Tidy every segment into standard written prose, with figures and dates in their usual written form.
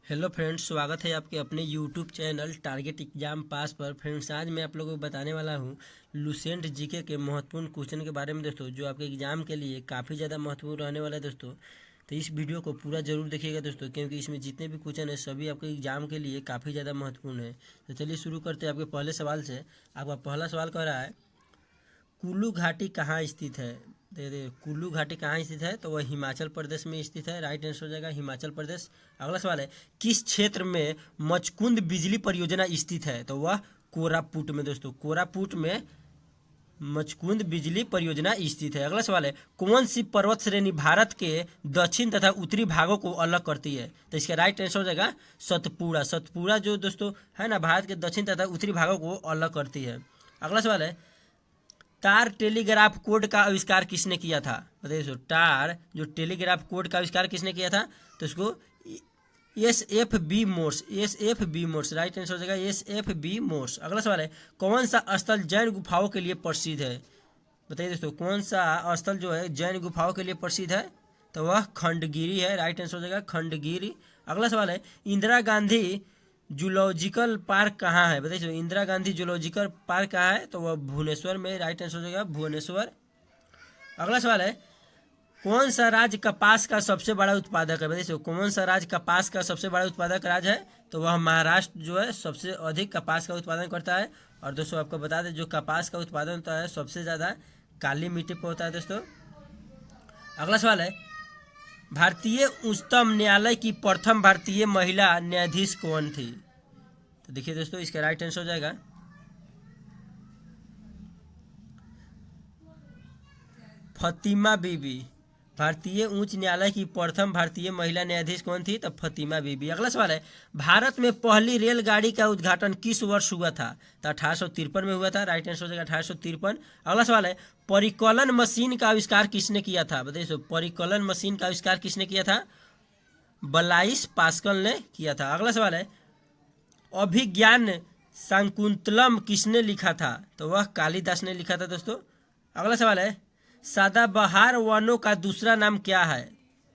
Hello friends, स्वागत है आपके अपने यूट्यूब चैनल टारगेट एग्जाम पास पर। फ्रेंड्स, आज मैं आप लोगों को बताने वाला हूं लुसेंट जीके के महत्वपूर्ण क्वेश्चन के बारे में दोस्तों, जो आपके एग्जाम के लिए काफ़ी ज़्यादा महत्वपूर्ण रहने वाला है दोस्तों। तो इस वीडियो को पूरा जरूर देखिएगा दोस्तों, क्योंकि इसमें जितने भी क्वेश्चन है सभी आपके एग्जाम के लिए काफ़ी ज़्यादा महत्वपूर्ण है। तो चलिए शुरू करते हैं आपके पहले सवाल से। आपका पहला सवाल कह रहा है कुल्लू घाटी कहाँ स्थित है। कुल्लू घाटी कहाँ स्थित है, तो वह हिमाचल प्रदेश में स्थित है। राइट आंसर हो जाएगा हिमाचल प्रदेश। अगला सवाल है किस क्षेत्र में मचकुंद बिजली परियोजना स्थित है, तो वह कोरापुट में दोस्तों, कोरापुट में मचकुंद बिजली परियोजना स्थित है। अगला सवाल है कौन सी पर्वत श्रेणी भारत के दक्षिण तथा उत्तरी भागों को अलग करती है, तो इसका राइट आंसर हो जाएगा सतपुड़ा। सतपुड़ा जो दोस्तों है ना, भारत के दक्षिण तथा उत्तरी भागों को अलग करती है। अगला सवाल है तार टेलीग्राफ कोड का आविष्कार किसने किया था, बताइए दोस्तों। तार जो टेलीग्राफ कोड का आविष्कार किसने किया था, तो इसको एस.एफ.बी. मोर्स। राइट आंसर हो जाएगा एस.एफ.बी. मोर्स। अगला सवाल है कौन सा स्थल जैन गुफाओं के लिए प्रसिद्ध है, बताइए दोस्तों। कौन सा स्थल जो है जैन गुफाओं के लिए प्रसिद्ध है, तो वह खंडगिरी है। राइट आंसर हो जाएगा खंडगिरी। अगला सवाल है इंदिरा गांधी जूलॉजिकल पार्क कहाँ है, बताइए। इंदिरा गांधी जूलॉजिकल पार्क कहाँ है, तो वह भुवनेश्वर में। राइट आंसर हो जाएगा भुवनेश्वर। अगला सवाल है कौन सा राज्य कपास का सबसे बड़ा उत्पादक है, बताइए। कौन सा राज्य कपास का सबसे बड़ा उत्पादक राज्य है, तो वह महाराष्ट्र जो है सबसे अधिक कपास का उत्पादन करता है। और दोस्तों आपको बता दें जो कपास का उत्पादन होता है सबसे ज़्यादा काली मिट्टी पर होता है दोस्तों। अगला सवाल है भारतीय उच्चतम न्यायालय की प्रथम भारतीय महिला न्यायाधीश कौन थी, तो देखिए दोस्तों इसका राइट आंसर हो जाएगा फतिमा बीबी। भारतीय उच्च न्यायालय की प्रथम भारतीय महिला न्यायाधीश कौन थी, तो फतिमा बीबी। अगला सवाल है भारत में पहली रेलगाड़ी का उद्घाटन किस वर्ष हुआ था, तो 1853 में हुआ था। राइट आंसर हो जाएगा 1853। अगला सवाल है परिकलन मशीन का आविष्कार किसने किया था, बताइए। परिकलन मशीन का आविष्कार किसने किया था, ब्लाइस पास्कल ने किया था। अगला सवाल है अभिज्ञान शाकुंतलम किसने लिखा था, तो वह कालिदास ने लिखा था दोस्तों। अगला सवाल है सदाबहार वनों का दूसरा नाम क्या है,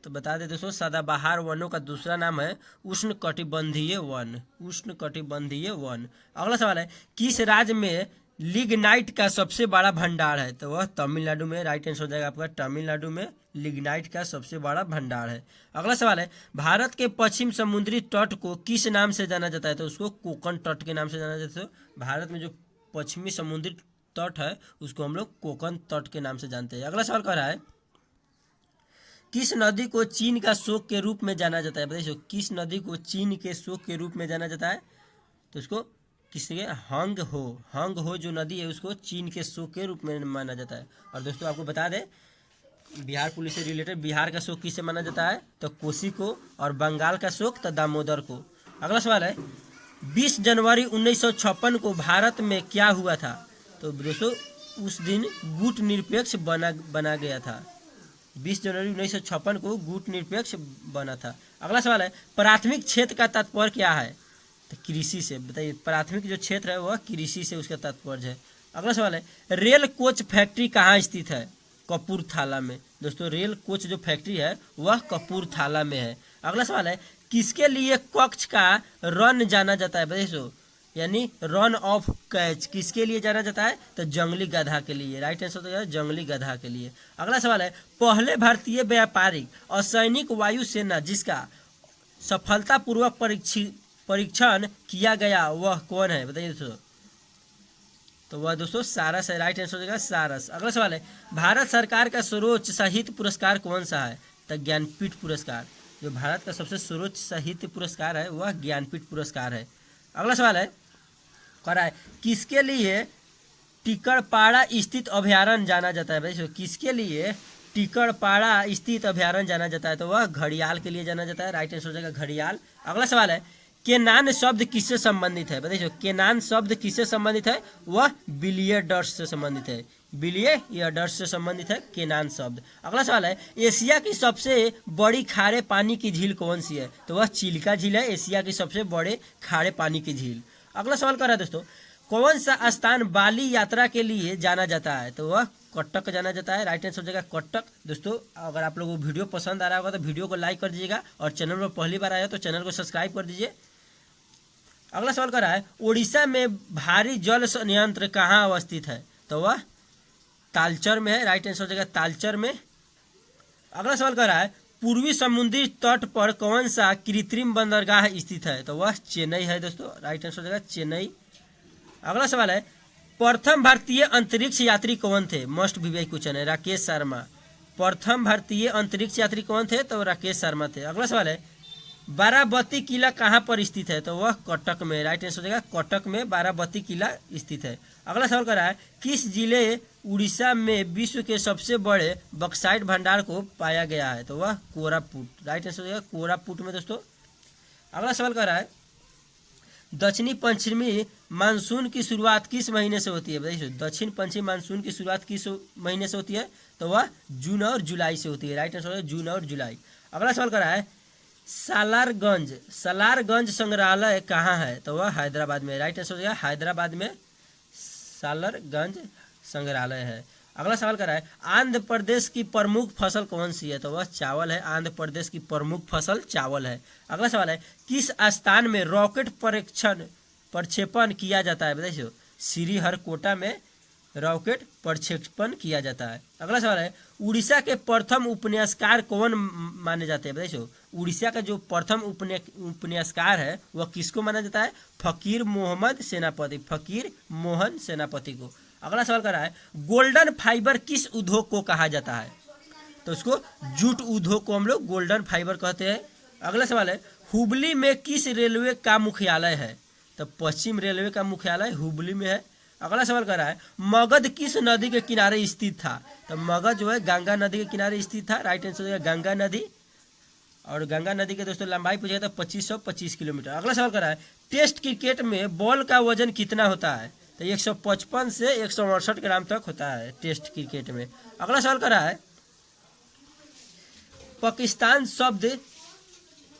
तो बता दें दोस्तों सदाबहार वनों का दूसरा नाम है उष्णकटिबंधीय वन। उष्णकटिबंधीय वन। अगला सवाल है किस राज्य में लिग्नाइट का सबसे बड़ा भंडार है, तो वह तमिलनाडु में। राइट आंसर हो जाएगा आपका तमिलनाडु में लिग्नाइट का सबसे बड़ा भंडार है। अगला सवाल है भारत के पश्चिम समुद्री तट को किस नाम से जाना जाता है, तो उसको कोकण तट के नाम से जाना जाता है। भारत में जो पश्चिमी समुद्री तट है उसको हम लोग कोकण तट के नाम से जानते हैं। अगला सवाल कह रहा है किस नदी को चीन का शोक के रूप में जाना जाता है, बताइए। किस नदी को चीन के शोक के रूप में जाना जाता है, तो उसको किसके हंग हो जो नदी है उसको चीन के शोक के रूप में माना जाता है। और दोस्तों आपको बता दें बिहार पुलिस से रिलेटेड बिहार का शोक किससे माना जाता है, तो कोसी को, और बंगाल का शोक तो दामोदर को। अगला सवाल है 20 जनवरी 1956 को भारत में क्या हुआ था, तो दोस्तों उस दिन गुट निरपेक्ष बना गया था। 20 जनवरी 1956 को गुट निरपेक्ष बना था। अगला सवाल है प्राथमिक क्षेत्र का तात्पर्य क्या है, तो कृषि से, बताइए। प्राथमिक जो क्षेत्र है वह कृषि से उसका तात्पर्य है। अगला सवाल है रेल कोच फैक्ट्री कहाँ स्थित है, कपूरथला में। दोस्तों रेल कोच जो फैक्ट्री है वह कपूरथला में है। अगला सवाल है किसके लिए कक्ष का रन जाना जाता है, बताइए। यानी रन ऑफ कैच किसके लिए जाना जाता है, तो जंगली गधा के लिए। राइट आंसर तो जंगली गधा के लिए। अगला सवाल है पहले भारतीय व्यापारिक और सैनिक वायुसेना जिसका सफलतापूर्वक परीक्षण किया गया वह कौन है, बताइए दोस्तों। तो वह दोस्तों सारस है। राइट आंसर हो जाएगा सारस। अगला सवाल है भारत सरकार का सर्वोच्च साहित्य पुरस्कार कौन सा है, तो ज्ञानपीठ पुरस्कार। जो भारत का सबसे सर्वोच्च साहित्य पुरस्कार है वह ज्ञानपीठ पुरस्कार है। अगला सवाल है कह रहा है किसके लिए टिकरपाड़ा स्थित अभ्यारण्य जाना जाता है, भाई। किसके लिए टिकरपाड़ा स्थित अभ्यारण्य जाना जाता है, तो वह घड़ियाल के लिए जाना जाता है। राइट आंसर हो जाएगा घड़ियाल। अगला सवाल है केनान शब्द किससे संबंधित है, बताइए। केनान शब्द किससे संबंधित है, वह बिलियर्ड्स से संबंधित है। बिलियर्ड्स से संबंधित है केनान शब्द। अगला सवाल है एशिया की सबसे बड़ी खारे पानी की झील कौन सी है, तो वह चिल्का झील है, एशिया की सबसे बड़े खारे पानी की झील। अगला सवाल कर रहा है दोस्तों कौन सा स्थान बाली यात्रा के लिए जाना जाता है, तो वह कटक जाना जाता है। राइट आंसर हो जाएगा कटक। दोस्तों अगर आप लोगों को वीडियो पसंद आ रहा होगा तो वीडियो को लाइक कर दीजिएगा और चैनल पर पहली बार आया तो चैनल को सब्सक्राइब कर दीजिए। अगला सवाल कर रहा है उड़ीसा में भारी जल संयंत्र कहाँ अवस्थित है? तो वह तालचर में है। राइट आंसर हो जाएगा तालचर में। अगला सवाल कर रहा है पूर्वी समुद्री तट पर कौन सा कृत्रिम बंदरगाह स्थित है? तो वह चेन्नई है दोस्तों। राइट आंसर हो जाएगा चेन्नई। अगला सवाल है प्रथम भारतीय अंतरिक्ष यात्री कौन थे? मस्ट वीवीआई क्वेश्चन है। राकेश शर्मा। प्रथम भारतीय अंतरिक्ष यात्री कौन थे? तो राकेश शर्मा थे। अगला सवाल है बाराबती किला कहाँ पर स्थित है? तो वह कटक में। राइट आंसर हो जाएगा कटक में बाराबती किला स्थित है। अगला सवाल कर रहा है किस जिले उड़ीसा में विश्व के सबसे बड़े बक्साइट भंडार को पाया गया है? तो वह कोरापुट। राइट आंसर हो जाएगा कोरापुट में दोस्तों। अगला सवाल कर रहा है दक्षिणी पश्चिमी मानसून की शुरुआत किस महीने से होती है? बताइए दक्षिण पश्चिमी मानसून की शुरुआत किस महीने से होती है? तो वह जून और जुलाई से होती है। राइट आंसर है जून और जुलाई। अगला सवाल कर रहा है सालारगंज संग्रहालय कहाँ है? तो वह हैदराबाद में। राइट आंसर हो जाएगा हैदराबाद में सालारगंज संग्रहालय है। अगला सवाल कर रहा है आंध्र प्रदेश की प्रमुख फसल कौन सी है? तो वह चावल है। आंध्र प्रदेश की प्रमुख फसल चावल है। अगला सवाल है किस स्थान में रॉकेट प्रक्षेपण किया जाता है? बताइए श्रीहरिकोटा में रॉकेट प्रक्षेपण किया जाता है। अगला सवाल है उड़ीसा के प्रथम उपन्यासकार कौन माने जाते हैं? बताइए उड़ीसा का जो प्रथम उपन्यासकार है वह किसको माना जाता है? फकीर मोहम्मद सेनापति। फकीर मोहन सेनापति को। अगला सवाल कर रहा है गोल्डन फाइबर किस उद्योग को कहा जाता है? तो उसको जूट उद्योग को हम लोग गोल्डन फाइबर कहते हैं। अगला सवाल है हुबली में किस रेलवे का मुख्यालय है? तो पश्चिम रेलवे का मुख्यालय हुबली में है। अगला सवाल कर रहा है मगध किस नदी के किनारे स्थित था? तो मगध जो है गंगा नदी के किनारे स्थित था। राइट आंसर है गंगा नदी। और गंगा नदी के दोस्तों लंबाई पूछेगा तो 2525 किलोमीटर। अगला सवाल कर रहा है टेस्ट क्रिकेट में बॉल का वजन कितना होता है? तो 155 से 168 ग्राम तक होता है टेस्ट क्रिकेट में। अगला सवाल कर रहा है पाकिस्तान शब्द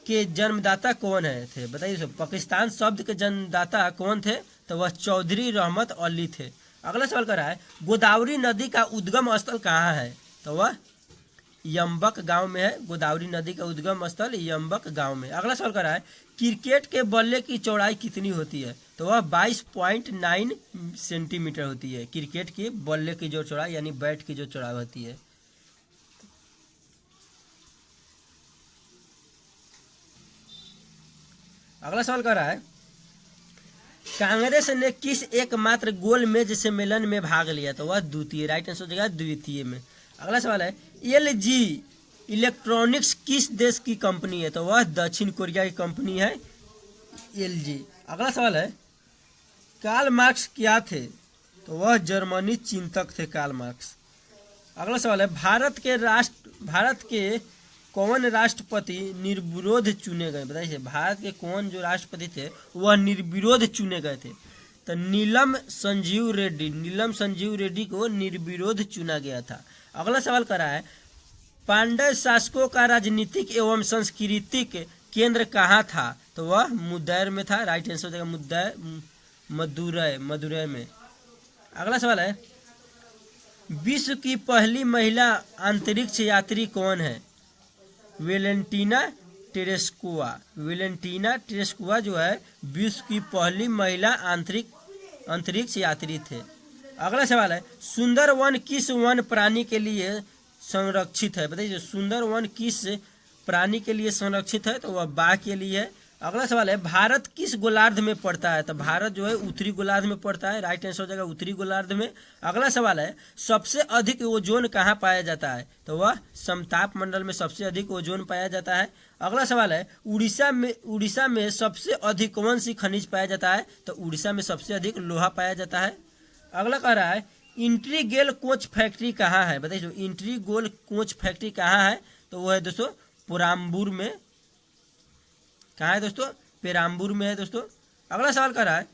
के जन्मदाता कौन है थे? बताइए पाकिस्तान शब्द के जन्मदाता कौन थे? तो वह चौधरी रहमत अली थे। अगला सवाल कर रहा है गोदावरी नदी का उद्गम स्थल कहाँ है? तो वह यम्बक गांव में है। गोदावरी नदी का उद्गम स्थल यम्बक गांव में। अगला सवाल कर रहा है क्रिकेट के बल्ले की चौड़ाई कितनी होती है? तो वह 22.9 सेंटीमीटर होती है। क्रिकेट के बल्ले की जो चौड़ाई यानी बैट की जो चौड़ाई होती है। अगला सवाल कर रहा है कांग्रेस ने किस एकमात्र गोलमेज सम्मेलन में भाग लिया? तो वह द्वितीय। राइट आंसर हो जाएगा द्वितीय में। अगला सवाल है एलजी इलेक्ट्रॉनिक्स किस देश की कंपनी है? तो वह दक्षिण कोरिया की कंपनी है एलजी। अगला सवाल है कार्ल मार्क्स क्या थे? तो वह जर्मनी चिंतक थे कार्ल मार्क्स। अगला सवाल है भारत के कौन राष्ट्रपति निर्विरोध चुने गए? बताइए भारत के कौन जो राष्ट्रपति थे वह निर्विरोध चुने गए थे? तो नीलम संजीव रेड्डी को निर्विरोध चुना गया था। अगला सवाल कर रहा है पांड्य शासकों का राजनीतिक एवं सांस्कृतिक केंद्र कहाँ था? तो वह मुद्दैर में था। राइट आंसर हो जाएगा मदुरै में। अगला सवाल है विश्व की पहली महिला अंतरिक्ष यात्री कौन है? वेलेंटीना टेरेस्कुआ जो है विश्व की पहली महिला अंतरिक्ष यात्री थे। अगला सवाल है सुंदर वन किस वन प्राणी के लिए संरक्षित है? बताइए सुंदर वन किस प्राणी के लिए संरक्षित है? तो वह बाघ के लिए है। अगला सवाल है भारत किस गोलार्ध में पड़ता है? तो भारत जो है उत्तरी गोलार्ध में पड़ता है। राइट आंसर हो जाएगा उत्तरी गोलार्ध में। अगला सवाल है सबसे अधिक ओजोन कहाँ पाया जाता है? तो वह समताप मंडल में सबसे अधिक ओजोन पाया जाता है। अगला सवाल है उड़ीसा में सबसे अधिक कौन सी खनिज पाया जाता है? तो उड़ीसा में सबसे अधिक लोहा पाया जाता है। अगला कह रहा है इंट्रीगेल कोच फैक्ट्री कहाँ है? बताइए इंट्रीगोल कोच फैक्ट्री कहाँ है? तो वह है दोस्तों पुराम्बूर में। कहाँ है दोस्तों? पेराम्बूर में है दोस्तों। अगला सवाल कर रहा है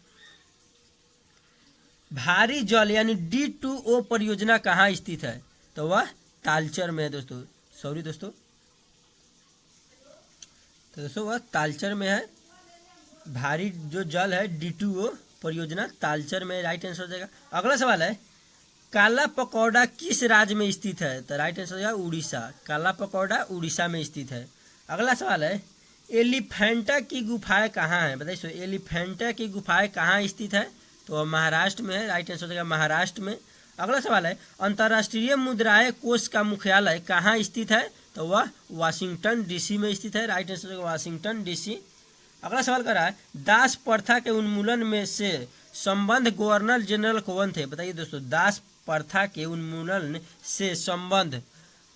भारी जल यानी D2O परियोजना कहाँ स्थित है? तो वह तालचर में है दोस्तों। सॉरी दोस्तों, तो दोस्तों वह तालचर में है। भारी जो जल है D2O परियोजना तालचर में। राइट आंसर हो जाएगा। अगला सवाल है काला पकौड़ा किस राज्य में स्थित है? तो राइट आंसर हो जाएगा उड़ीसा। काला पकौड़ा उड़ीसा में स्थित है। अगला सवाल है एलिफेंटा की गुफाएं कहाँ हैं? बताइए एलिफेंटा की गुफाएं कहाँ स्थित है? तो महाराष्ट्र में है। राइट आंसर हो जाएगा महाराष्ट्र में। अगला सवाल है अंतर्राष्ट्रीय मुद्राएं कोष का मुख्यालय कहाँ स्थित है? तो वह वाशिंगटन डीसी में स्थित है। राइट आंसर हो जाएगा वाशिंगटन डीसी। अगला सवाल कर रहा है दास प्रथा के उन्मूलन में से संबंध गवर्नर जनरल कौन थे? बताइए दोस्तों दास प्रथा के उन्मूलन से संबंध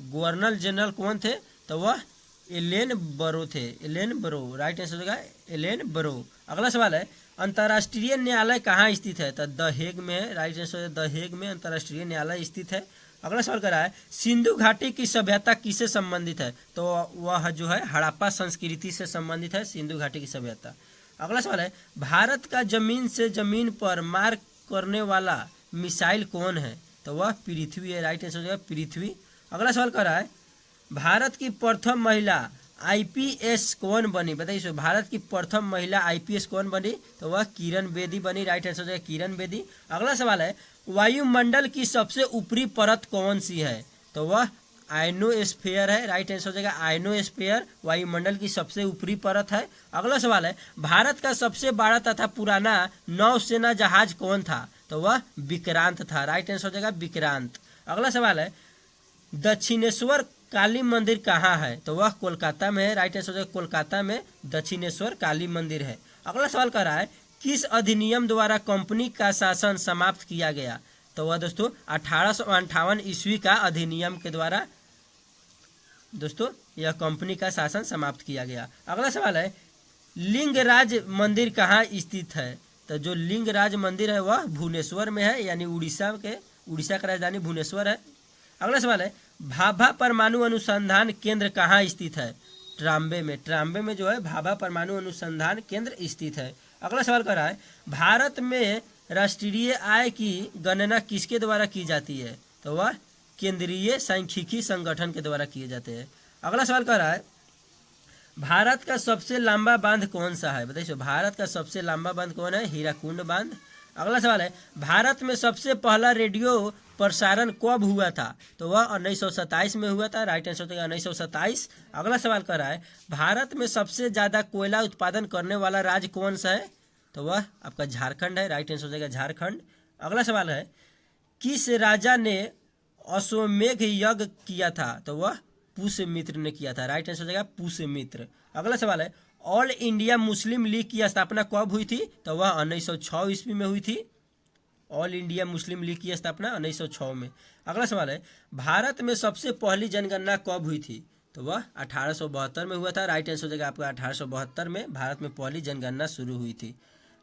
गवर्नर जनरल कौन थे? तो वह एलेन बरो थे। एलेन बरो। राइट आंसर हो जाएगा एलेन बरो। अगला सवाल है अंतर्राष्ट्रीय न्यायालय कहाँ स्थित है? तो द हेग में है। राइट आंसर द हेग में अंतर्राष्ट्रीय न्यायालय स्थित है। अगला सवाल कर रहा है सिंधु घाटी की सभ्यता किससे संबंधित है? तो वह जो है हड़प्पा संस्कृति से संबंधित है सिंधु घाटी की सभ्यता। अगला सवाल है भारत का जमीन से जमीन पर मार करने वाला मिसाइल कौन है? तो वह पृथ्वी है। राइट आंसर हो जाएगा पृथ्वी। अगला सवाल कर रहा है भारत की प्रथम महिला आईपीएस कौन बनी? बताइए भारत की प्रथम महिला आईपीएस कौन बनी? तो वह किरण बेदी बनी। राइट आंसर हो जाएगा किरण बेदी। अगला सवाल है वायुमंडल की सबसे ऊपरी परत कौन सी है? तो वह आयनोस्फीयर है। राइट आंसर हो जाएगा आयनोस्फीयर वायुमंडल की सबसे ऊपरी परत है। अगला सवाल है भारत का सबसे बड़ा तथा पुराना नौसेना जहाज कौन था? तो वह विक्रांत था। राइट आंसर हो जाएगा विक्रांत। अगला सवाल है दक्षिणेश्वर काली मंदिर कहाँ है? तो वह कोलकाता में है। राइट आंसर हो जाएगा कोलकाता में दक्षिणेश्वर काली मंदिर है। अगला सवाल कर रहा है किस अधिनियम द्वारा कंपनी का शासन समाप्त किया गया? तो वह दोस्तों 1858 ईस्वी का अधिनियम के द्वारा दोस्तों यह कंपनी का शासन समाप्त किया गया। अगला सवाल है लिंगराज मंदिर कहाँ स्थित है? तो जो लिंगराज मंदिर है वह भुवनेश्वर में है, यानी उड़ीसा का राजधानी भुवनेश्वर है। अगला सवाल है भाभा परमाणु अनुसंधान केंद्र कहाँ स्थित है? ट्राम्बे में। ट्राम्बे में जो है भाभा परमाणु अनुसंधान केंद्र स्थित है। अगला सवाल कर रहा है भारत में राष्ट्रीय आय की गणना किसके द्वारा की जाती है? तो वह केंद्रीय सांख्यिकी संगठन के द्वारा किए जाते हैं। अगला सवाल कर रहा है भारत का सबसे लंबा बांध कौन सा है? बताइए भारत का सबसे लंबा बांध कौन है? हीराकुंड बांध। अगला सवाल है भारत में सबसे पहला रेडियो प्रसारण कब हुआ था? तो वह 1927 में हुआ था। राइट आंसर होगा 1927। अगला सवाल कर रहा है भारत में सबसे ज़्यादा कोयला उत्पादन करने वाला राज्य कौन सा है? तो वह आपका झारखंड है। राइट आंसर हो जाएगा झारखंड। अगला सवाल है किस राजा ने अश्वमेघ यज्ञ किया था? तो वह पुष्यमित्र ने किया था। राइट आंसर हो जाएगा पुष्यमित्र। अगला सवाल है ऑल इंडिया मुस्लिम लीग की स्थापना कब हुई थी? तो वह 1906 ईस्वी में हुई थी। ऑल इंडिया मुस्लिम लीग की स्थापना 1906 में। अगला सवाल है भारत में सबसे पहली जनगणना कब हुई थी? तो वह 1872 में हुआ था। राइट आंसर हो जाएगा आपका 1872 में भारत में पहली जनगणना शुरू हुई थी।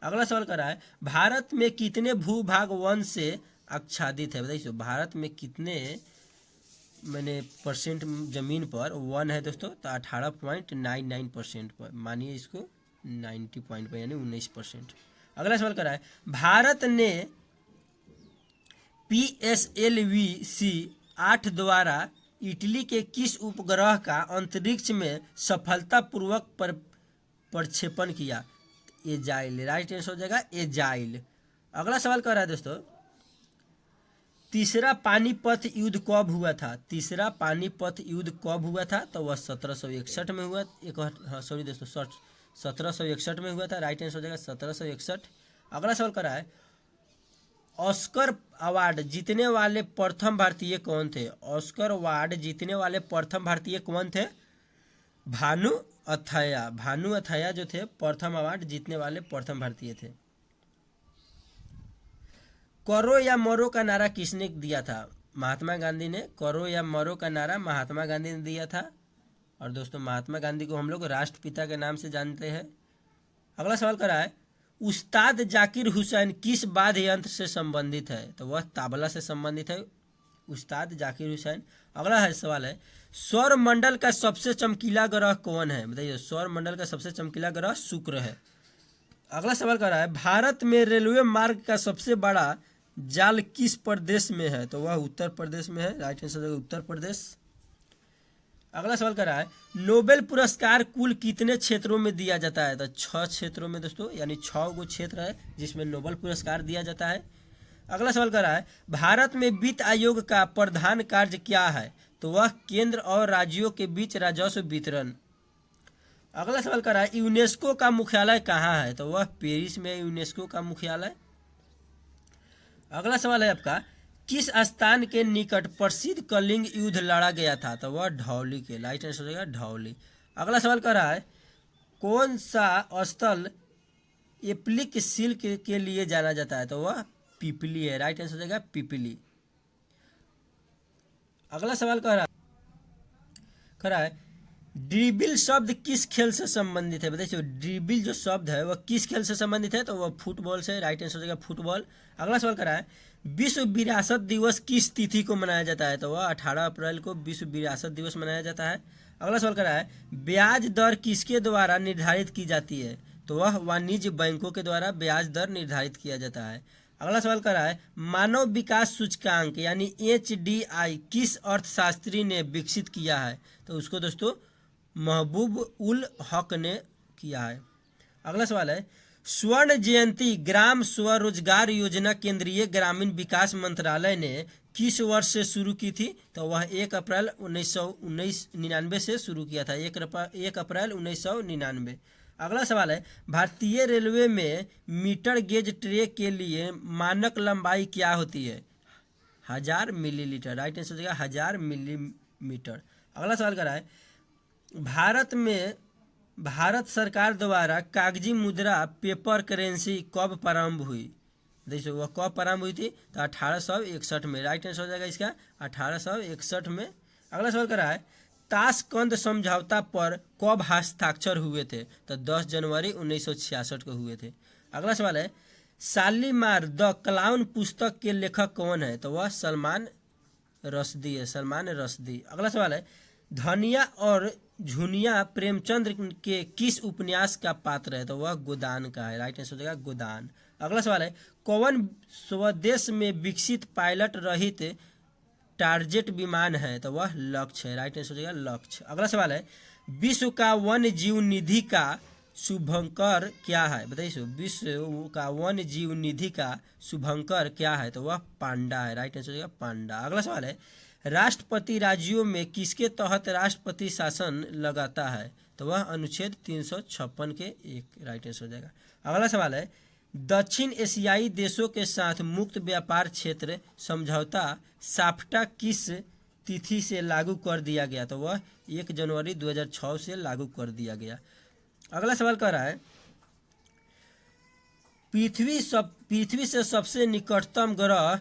अगला सवाल कर रहा है भारत में कितने भूभाग वन से आच्छादित है? बताइए भारत में कितने परसेंट जमीन पर वन है दोस्तों? तो 18.99% पर, मानिए इसको 90 पॉइंट पर, यानी 19%। अगला सवाल कर रहा है भारत ने PSLV-8 द्वारा इटली के किस उपग्रह का अंतरिक्ष में सफलतापूर्वक प्रक्षेपण किया? एजाइल। राइट आंसर हो जाएगा एजाइल। अगला सवाल कर रहा है दोस्तों तीसरा पानीपत युद्ध कब हुआ था? तीसरा पानीपत युद्ध कब हुआ था? तो वह 1761 में हुआ। 1761 में हुआ था। राइट आंसर हो जाएगा 1761। अगला सवाल कर रहा है ऑस्कर अवार्ड जीतने वाले प्रथम भारतीय कौन थे? ऑस्कर अवार्ड जीतने वाले प्रथम भारतीय कौन थे? भानु अथैया। भानु अथैया जो थे प्रथम अवार्ड जीतने वाले प्रथम भारतीय थे। करो या मरो का नारा किसने दिया था? महात्मा गांधी ने। करो या मरो का नारा महात्मा गांधी ने दिया था। और दोस्तों महात्मा गांधी को हम लोग राष्ट्रपिता के नाम से जानते हैं। अगला सवाल कर रहा है उस्ताद जाकिर हुसैन किस वाद्य यंत्र से संबंधित है? तो वह तबला से संबंधित है उस्ताद जाकिर हुसैन। अगला सवाल है सौर मंडल का सबसे चमकीला ग्रह कौन है? बताइए सौर मंडल का सबसे चमकीला ग्रह शुक्र है। अगला सवाल कर रहा है भारत में रेलवे मार्ग का सबसे बड़ा जाल किस प्रदेश में है? तो वह उत्तर प्रदेश में है। Right answer Uttar Pradesh. अगला सवाल कर रहा है नोबेल पुरस्कार कुल कितने क्षेत्रों में दिया जाता है? तो 6 क्षेत्रों में दोस्तों, यानी 6 गो क्षेत्र है जिसमें नोबेल पुरस्कार दिया जाता है। अगला सवाल कर रहा है भारत में वित्त आयोग का प्रधान कार्य क्या है? तो वह केंद्र और राज्यों के बीच राजस्व वितरण। अगला सवाल कर रहा है यूनेस्को का मुख्यालय कहाँ है? तो वह पेरिस में यूनेस्को का मुख्यालय। अगला सवाल है आपका किस स्थान के निकट प्रसिद्ध कलिंग युद्ध लड़ा गया था? तो वह धौली के। राइट आंसर हो जाएगा धौली। अगला सवाल कर रहा है कौन सा स्थल एप्लिक सिल्क के लिए जाना जाता है? तो वह पिपली है। राइट आंसर हो जाएगा पिपली। अगला सवाल कर रहा है ड्रिबिल शब्द किस खेल से संबंधित है? बताइए ड्रिबिल जो शब्द है वह किस खेल से संबंधित है? तो वह फुटबॉल से। राइट आंसर हो जाएगा फुटबॉल। अगला सवाल कर रहा है विश्व विरासत दिवस किस तिथि को मनाया जाता है? तो वह 18 अप्रैल को विश्व विरासत दिवस मनाया जाता है। अगला सवाल कर रहा है ब्याज दर किसके द्वारा निर्धारित की जाती है? तो वह वाणिज्य बैंकों के द्वारा ब्याज दर निर्धारित किया जाता है। अगला सवाल कर रहा है मानव विकास सूचकांक यानी HDI किस अर्थशास्त्री ने विकसित किया है? तो उसको दोस्तों महबूब उल हक ने किया है। अगला सवाल है स्वर्ण जयंती ग्राम स्वरोजगार योजना केंद्रीय ग्रामीण विकास मंत्रालय ने किस वर्ष से शुरू की थी? तो वह 1 अप्रैल 1999 से शुरू किया था। 1 अप्रैल 1999। अगला सवाल है भारतीय रेलवे में मीटर गेज ट्रेन के लिए मानक लंबाई क्या होती है? 1000 मिलीलीटर। राइट आंसर हो जाएगा 1000 मिलीमीटर। अगला सवाल कर रहा है भारत सरकार द्वारा कागजी मुद्रा पेपर करेंसी कब प्रारंभ हुई? देखिए वह कब प्रारंभ हुई थी? तो 1861 में। राइट आंसर हो जाएगा इसका 1861 में। अगला सवाल कर रहा है ताशकंद समझौता पर कब हस्ताक्षर हुए थे? तो 10 जनवरी 1966 को हुए थे। अगला सवाल है शालीमार द क्लाउन पुस्तक के लेखक कौन है? तो वह सलमान रश्दी है। सलमान रश्दी। अगला सवाल है धनिया और झुनिया प्रेमचंद के किस उपन्यास का पात्र है? तो वह गोदान का है। राइट आंसर हो जाएगा गोदान। अगला सवाल है कौन स्वदेश में विकसित पायलट रहित टारजेट विमान है? तो वह लक्ष्य है। राइट आंसर हो जाएगा लक्ष्य। अगला सवाल है विश्व का वन्य जीव निधि का शुभंकर क्या है? बताइए विश्व का वन्य जीव निधि का शुभंकर क्या है? तो वह पांडा है। राइट आंसर हो जाएगा पांडा। अगला सवाल है राष्ट्रपति राज्यों में किसके तहत राष्ट्रपति शासन लगाता है? तो वह अनुच्छेद 356 के 1। राइट आंसर हो जाएगा। अगला सवाल है दक्षिण एशियाई देशों के साथ मुक्त व्यापार क्षेत्र समझौता साफ्टा किस तिथि से लागू कर दिया गया? तो वह 1 जनवरी 2006 से लागू कर दिया गया। अगला सवाल कर रहा है पृथ्वी से सबसे निकटतम ग्रह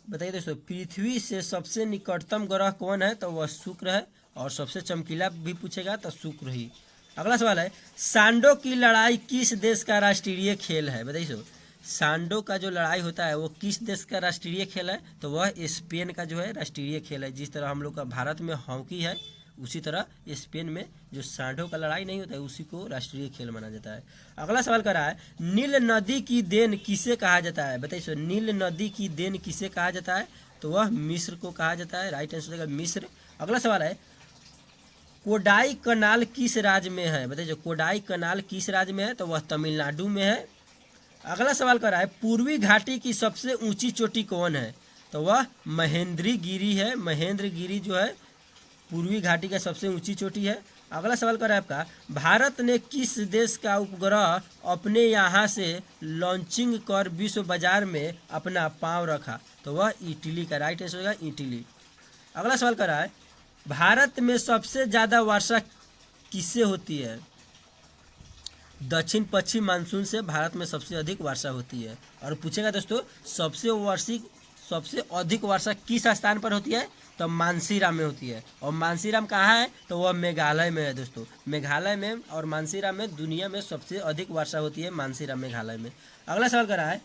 बताइए दोस्तों पृथ्वी से सबसे निकटतम ग्रह कौन है? तो वह शुक्र है। और सबसे चमकीला भी पूछेगा तो शुक्र ही। अगला सवाल है सांडो की लड़ाई किस देश का राष्ट्रीय खेल है? बताइए सांडो का जो लड़ाई होता है वो किस देश का राष्ट्रीय खेल है? तो वह स्पेन का जो है राष्ट्रीय खेल है। जिस तरह हम लोग का भारत में हॉकी है उसी तरह स्पेन में जो सांडो का लड़ाई नहीं होता है उसी को राष्ट्रीय खेल माना जाता है। अगला सवाल कर रहा है नील नदी की देन किसे कहा जाता है? बताइए नील नदी की देन किसे कहा जाता है? तो वह मिस्र को कहा जाता है। राइट आंसर होगा मिस्र। अगला सवाल है कोडाई कनाल किस राज्य में है? बताइए कोडाई कनाल किस राज्य में है? तो वह तमिलनाडु में है। अगला सवाल कर रहा है पूर्वी घाटी की सबसे ऊंची चोटी कौन है? तो वह महेंद्रगिरी है। महेंद्रगिरी जो है पूर्वी घाटी का सबसे ऊंची चोटी है। अगला सवाल कर रहा है आपका भारत ने किस देश का उपग्रह अपने यहाँ से लॉन्चिंग कर विश्व बाजार में अपना पांव रखा? तो वह इटली का। राइट आंसर होगा इटली। अगला सवाल कर रहा है भारत में सबसे ज़्यादा वर्षा किससे होती है? दक्षिण पश्चिम मानसून से भारत में सबसे अधिक वर्षा होती है। और पूछेगा दोस्तों सबसे अधिक वर्षा किस स्थान पर होती है? तो मानसीराम में होती है। और मानसीराम कहाँ है? तो वह मेघालय में है दोस्तों। मेघालय में और मानसीराम में दुनिया में सबसे अधिक वर्षा होती है मानसीराम मेघालय में। अगला सवाल कर रहा है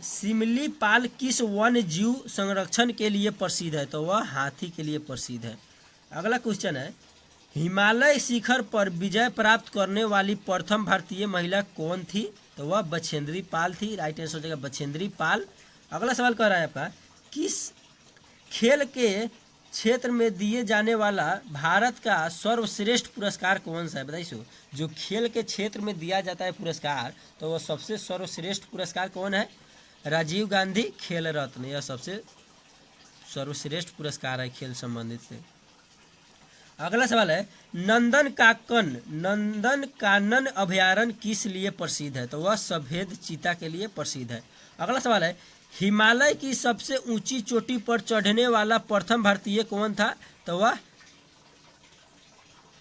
सिमलीपाल किस वन्य जीव संरक्षण के लिए प्रसिद्ध है? तो वह हाथी के लिए प्रसिद्ध है। अगला क्वेश्चन है हिमालय शिखर पर विजय प्राप्त करने वाली प्रथम भारतीय महिला कौन थी? तो वह बछेंद्री पाल थी। राइट आंसर हो जाएगा बछेंद्री पाल। अगला सवाल कर रहा है आपका किस खेल के क्षेत्र में दिए जाने वाला भारत का सर्वश्रेष्ठ पुरस्कार कौन सा है बताइए। जो खेल के क्षेत्र में दिया जाता है पुरस्कार, तो वह सबसे सर्वश्रेष्ठ पुरस्कार कौन है? राजीव गांधी खेल रत्न, यह सबसे सर्वश्रेष्ठ पुरस्कार है खेल संबंधित से। अगला सवाल है, नंदन कानन अभयारण्य किस लिए प्रसिद्ध है? तो वह सफेद चीता के लिए प्रसिद्ध है। अगला सवाल है, हिमालय की सबसे ऊंची चोटी पर चढ़ने वाला प्रथम भारतीय कौन था? तो वह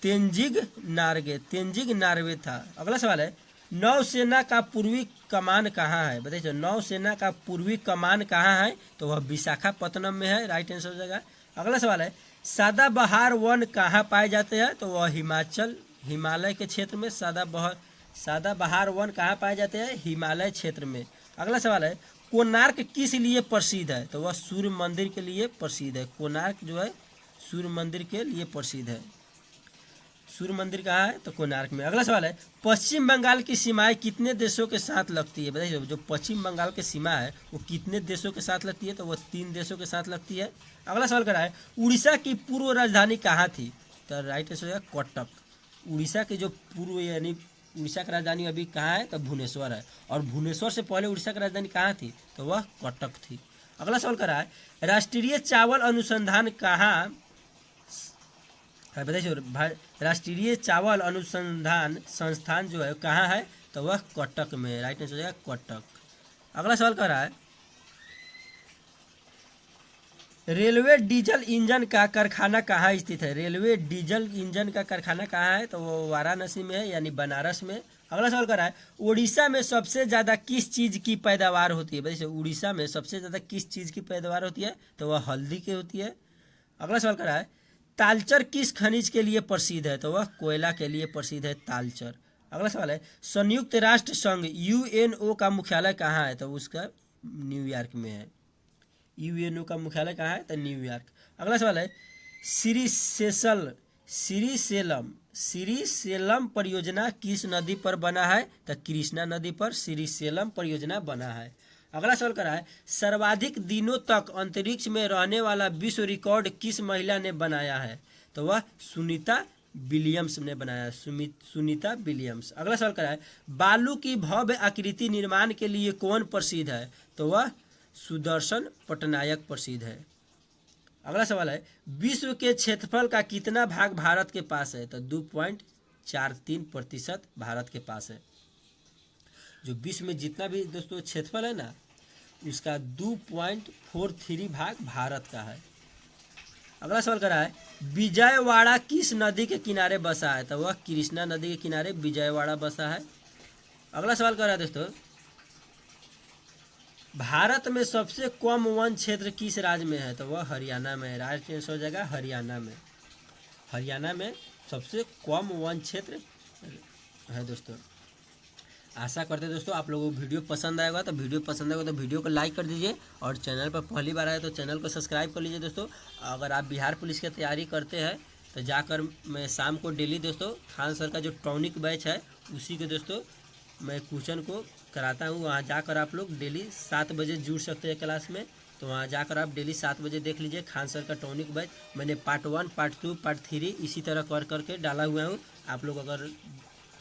तेंजिंग नार्गे था। अगला सवाल है, नौसेना का पूर्वी कमान कहाँ है? बताइए, नौसेना का पूर्वी कमान कहाँ है? तो वह विशाखापत्तनम में है, राइट आंसर हो जाएगा। अगला सवाल है, सदाबहार वन कहाँ पाए जाते हैं? तो वह हिमालय के क्षेत्र में सदाबहार वन कहाँ पाए जाते हैं? हिमालय क्षेत्र में। अगला सवाल है, कोणार्क किस लिए प्रसिद्ध है? तो वह सूर्य मंदिर के लिए प्रसिद्ध है। कोणार्क जो है सूर्य मंदिर के लिए प्रसिद्ध है। सूर्य मंदिर कहाँ है? तो कोणार्क में। अगला सवाल है, पश्चिम बंगाल की सीमाएं कितने देशों के साथ लगती है? बताइए, जो पश्चिम बंगाल की सीमा है वो कितने देशों के साथ लगती है? तो वो 3 देशों के साथ लगती है। अगला सवाल करा है, उड़ीसा की पूर्व राजधानी कहाँ थी? तो राइट आंसर हो जाएगा कटक। उड़ीसा की जो पूर्व यानी उड़ीसा की राजधानी अभी कहाँ है? तो भुवनेश्वर है। और भुवनेश्वर से पहले उड़ीसा की राजधानी कहाँ थी? तो वह कटक थी। अगला सवाल करा है, राष्ट्रीय चावल अनुसंधान कहाँ बताइए, राष्ट्रीय चावल अनुसंधान संस्थान जो है कहाँ है? तो वह कटक में, राइट आंसर हो जाएगा कटक। अगला सवाल कर रहा है, रेलवे डीजल इंजन का कारखाना कहाँ स्थित है? रेलवे डीजल इंजन का कारखाना कहाँ है? तो वो वाराणसी में है, यानी बनारस में। अगला सवाल कर रहा है, उड़ीसा में सबसे ज़्यादा किस चीज़ की पैदावार होती है? बताइए, उड़ीसा में सबसे ज़्यादा किस चीज़ की पैदावार होती है? तो वह हल्दी की होती है। अगला सवाल कर रहा है, तालचर किस खनिज के लिए प्रसिद्ध है? तो वह कोयला के लिए प्रसिद्ध है तालचर। अगला सवाल है, संयुक्त राष्ट्र संघ यूएनओ का मुख्यालय कहाँ है? तो उसका न्यूयॉर्क में है। यूएनओ का मुख्यालय कहाँ है? तो न्यूयॉर्क। अगला सवाल है, श्रीसेलम परियोजना किस नदी पर बना है? तो कृष्णा नदी पर श्रीसेलम परियोजना बना है। अगला सवाल करा है, सर्वाधिक दिनों तक अंतरिक्ष में रहने वाला विश्व रिकॉर्ड किस महिला ने बनाया है? तो वह सुनीता विलियम्स ने बनाया। सुनीता विलियम्स। अगला सवाल करा है, बालू की भव्य आकृति निर्माण के लिए कौन प्रसिद्ध है? तो वह सुदर्शन पटनायक प्रसिद्ध है। अगला सवाल है, विश्व के क्षेत्रफल का कितना भाग भारत के पास है? तो 2.43% भारत के पास है। जो विश्व में जितना भी दोस्तों क्षेत्रफल है ना, उसका 2.43 भाग भारत का है। अगला सवाल करा है, विजयवाड़ा किस नदी के किनारे बसा है? तो वह कृष्णा नदी के किनारे विजयवाड़ा बसा है। अगला सवाल कर रहा है दोस्तों, भारत में सबसे कम वन क्षेत्र किस राज्य में है? तो वह हरियाणा में है। राज्य आंसर हो जाएगा हरियाणा में। हरियाणा में सबसे कम वन क्षेत्र है दोस्तों। आशा करते हैं दोस्तों आप लोगों को वीडियो पसंद आएगा। तो वीडियो को लाइक कर दीजिए, और चैनल पर पहली बार आए तो चैनल को सब्सक्राइब कर लीजिए दोस्तों। अगर आप बिहार पुलिस की तैयारी करते हैं तो जाकर मैं शाम को डेली दोस्तों खान सर का जो टॉनिक बैच है उसी के दोस्तों मैं क्वेश्चन को कराता हूँ। वहाँ जाकर आप लोग डेली 7 बजे जुड़ सकते हैं क्लास में। तो वहाँ जाकर आप डेली 7 बजे देख लीजिए खान सर का टॉनिक बैच। मैंने पार्ट 1, पार्ट 2, पार्ट 3 इसी तरह कर करके डाला हुआ हूँ। आप लोग अगर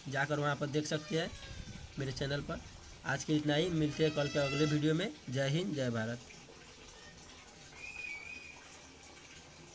जाकर वहाँ पर देख सकते हैं मेरे चैनल पर। आज के इतना ही, मिलते हैं कल के अगले वीडियो में। जय हिंद, जय भारत।